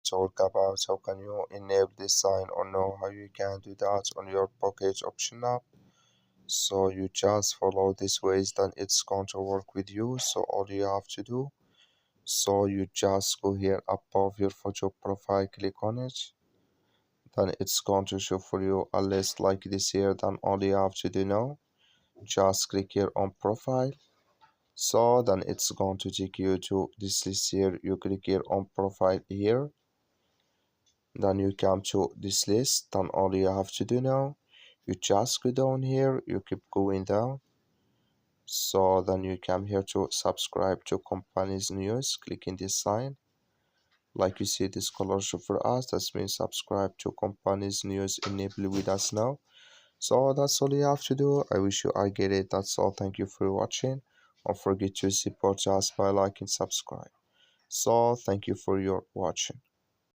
talk about how can you enable this sign or know how you can do that on your package option app. So you just follow this ways, then it's going to work with you. So all you have to do, so you just go here above your photo profile, click on it, then it's going to show for you a list like this here. Then all you have to do now, just click here on profile. So then it's going to take you to this list here. You click here on profile here, then you come to this list. Then all you have to do now, you just go down here, you keep going down. So then you come here to subscribe to company's news, clicking this sign. Like you see this color show for us, that means subscribe to company's news, enable with us now. So that's all you have to do. I wish you I get it. That's all. Thank you for watching. Don't forget to support us by liking, subscribe. So thank you for your watching.